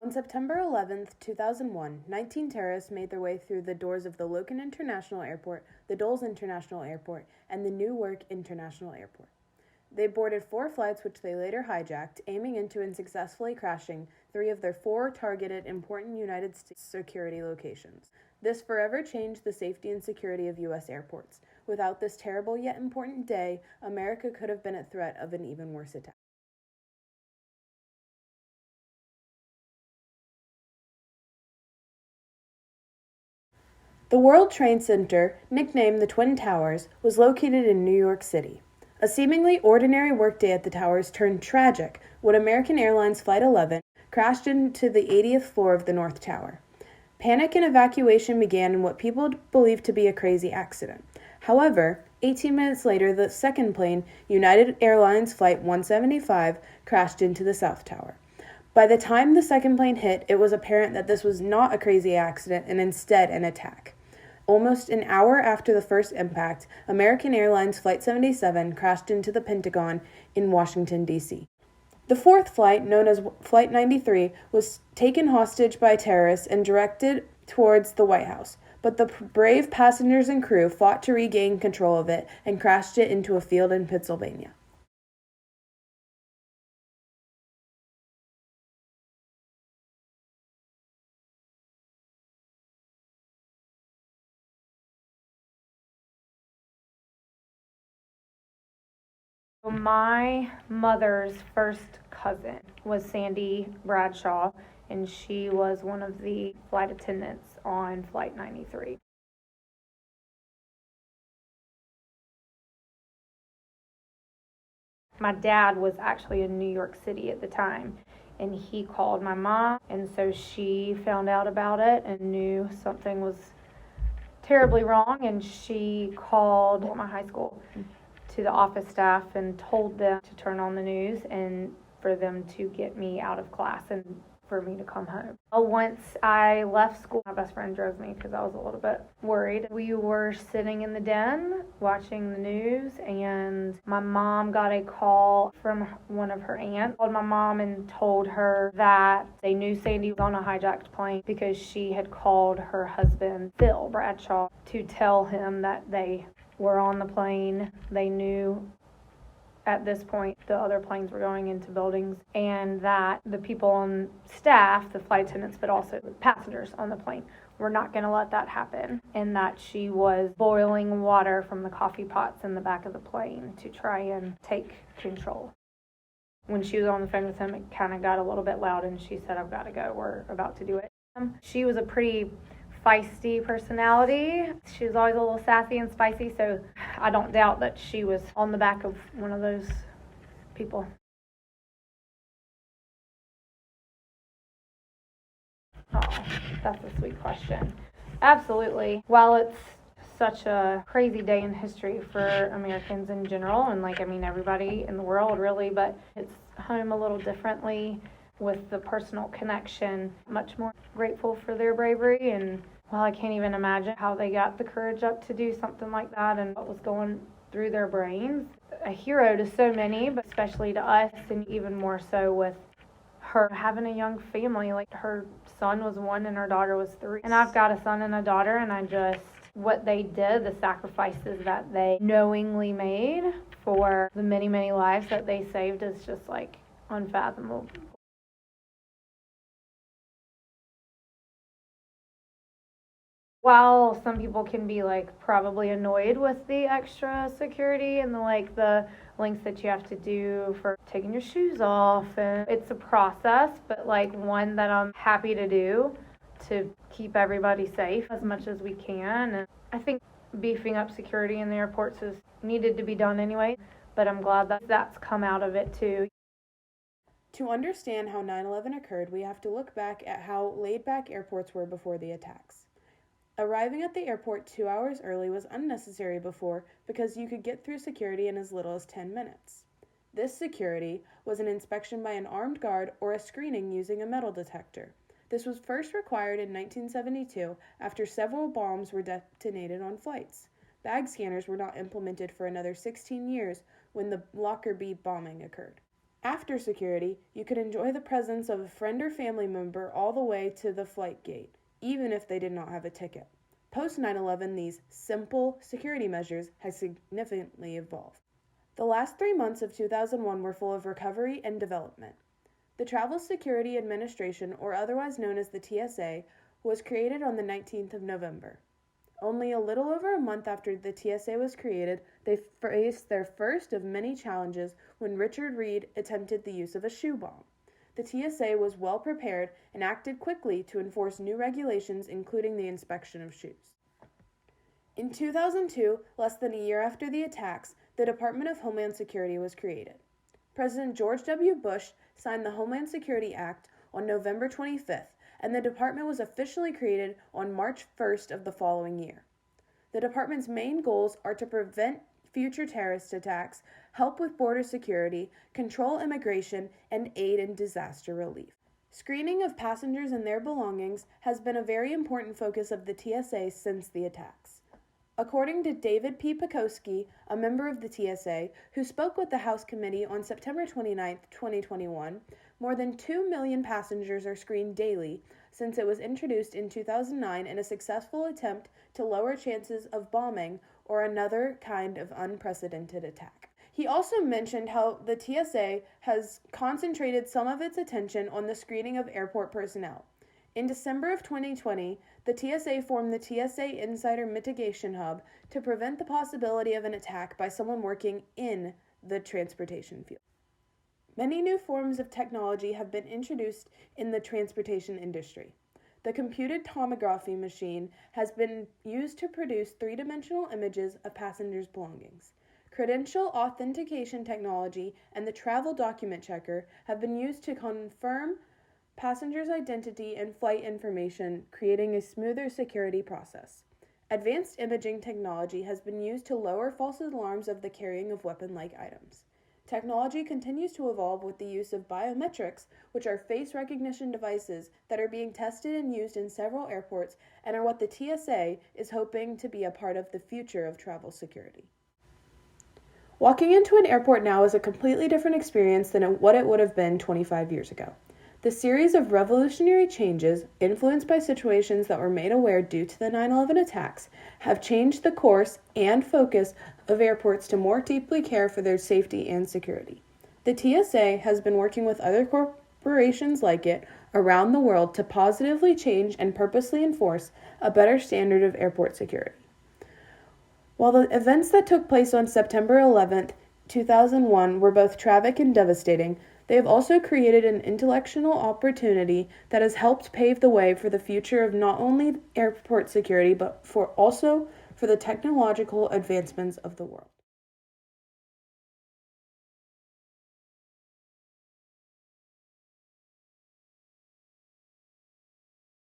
On September 11, 2001, 19 terrorists made their way through the doors of the Logan International Airport, the Dulles International Airport, and the Newark International Airport. They boarded 4 flights which they later hijacked, aiming into and successfully crashing 3 of their 4 targeted important United States security locations. This forever changed the safety and security of U.S. airports. Without this terrible yet important day, America could have been at threat of an even worse attack. The World Trade Center, nicknamed the Twin Towers, was located in New York City. A seemingly ordinary workday at the towers turned tragic when American Airlines Flight 11 crashed into the 80th floor of the North Tower. Panic and evacuation began in what people believed to be a crazy accident. However, 18 minutes later, the second plane, United Airlines Flight 175, crashed into the South Tower. By the time the second plane hit, it was apparent that this was not a crazy accident and instead an attack. Almost an hour after the first impact, American Airlines Flight 77 crashed into the Pentagon in Washington, D.C. The fourth flight, known as Flight 93, was taken hostage by terrorists and directed towards the White House, but the brave passengers and crew fought to regain control of it and crashed it into a field in Pennsylvania. My mother's first cousin was Sandy Bradshaw, and she was one of the flight attendants on Flight 93. My dad was actually in New York City at the time, and he called my mom, and so she found out about it and knew something was terribly wrong, and she called my high school to the office staff and told them to turn on the news and for them to get me out of class and for me to come home. Once I left school, my best friend drove me because I was a little bit worried. We were sitting in the den watching the news, and my mom got a call from one of her aunts. Called my mom and told her that they knew Sandy was on a hijacked plane because she had called her husband, Phil Bradshaw, to tell him that they were on the plane. They knew at this point the other planes were going into buildings, and that the people on staff, the flight attendants, but also the passengers on the plane, were not going to let that happen, and that she was boiling water from the coffee pots in the back of the plane to try and take control. When she was on the phone with him, it kind of got a little bit loud, and she said, "I've got to go. We're about to do it." She was a pretty feisty personality. She was always a little sassy and spicy, so I don't doubt that she was on the back of one of those people. Oh, that's a sweet question. Absolutely. While it's such a crazy day in history for Americans in general, and everybody in the world really, but it's home a little differently with the personal connection. Much more grateful for their bravery, and well, I can't even imagine how they got the courage up to do something like that and what was going through their brains. A hero to so many, but especially to us, and even more so with her having a young family. Like, her son was 1 and her daughter was 3. And I've got a son and a daughter, and what they did, the sacrifices that they knowingly made for the many, many lives that they saved is just unfathomable. While some people can be probably annoyed with the extra security and the lengths that you have to do for taking your shoes off, and it's a process, but one that I'm happy to do to keep everybody safe as much as we can. And I think beefing up security in the airports is needed to be done anyway, but I'm glad that that's come out of it too. To understand how 9/11 occurred, we have to look back at how laid-back airports were before the attacks. Arriving at the airport 2 hours early was unnecessary before because you could get through security in as little as 10 minutes. This security was an inspection by an armed guard or a screening using a metal detector. This was first required in 1972 after several bombs were detonated on flights. Bag scanners were not implemented for another 16 years when the Lockerbie bombing occurred. After security, you could enjoy the presence of a friend or family member all the way to the flight gate, even if they did not have a ticket. Post 9/11, these simple security measures have significantly evolved. The last 3 months of 2001 were full of recovery and development. The Travel Security Administration, or otherwise known as the TSA, was created on the 19th of November. Only a little over a month after the TSA was created, they faced their first of many challenges when Richard Reid attempted the use of a shoe bomb. The TSA was well prepared and acted quickly to enforce new regulations, including the inspection of shoes. In 2002, less than a year after the attacks, the Department of Homeland Security was created. President George W. Bush signed the Homeland Security Act on November 25th, and the department was officially created on March 1st of the following year. The department's main goals are to prevent future terrorist attacks, help with border security, control immigration, and aid in disaster relief. Screening of passengers and their belongings has been a very important focus of the TSA since the attacks. According to David P. Pekoski, a member of the TSA, who spoke with the House Committee on September 29, 2021, more than 2 million passengers are screened daily since it was introduced in 2009 in a successful attempt to lower chances of bombing or another kind of unprecedented attack. He also mentioned how the TSA has concentrated some of its attention on the screening of airport personnel. In December of 2020, the TSA formed the TSA Insider Mitigation Hub to prevent the possibility of an attack by someone working in the transportation field. Many new forms of technology have been introduced in the transportation industry. The computed tomography machine has been used to produce three-dimensional images of passengers' belongings. Credential authentication technology and the travel document checker have been used to confirm passengers' identity and flight information, creating a smoother security process. Advanced imaging technology has been used to lower false alarms of the carrying of weapon-like items. Technology continues to evolve with the use of biometrics, which are face recognition devices that are being tested and used in several airports and are what the TSA is hoping to be a part of the future of travel security. Walking into an airport now is a completely different experience than what it would have been 25 years ago. The series of revolutionary changes, influenced by situations that were made aware due to the 9/11 attacks, have changed the course and focus of airports to more deeply care for their safety and security. The TSA has been working with other corporations like it around the world to positively change and purposely enforce a better standard of airport security. While the events that took place on September 11, 2001 were both tragic and devastating, they have also created an intellectual opportunity that has helped pave the way for the future of not only airport security, but also for the technological advancements of the world.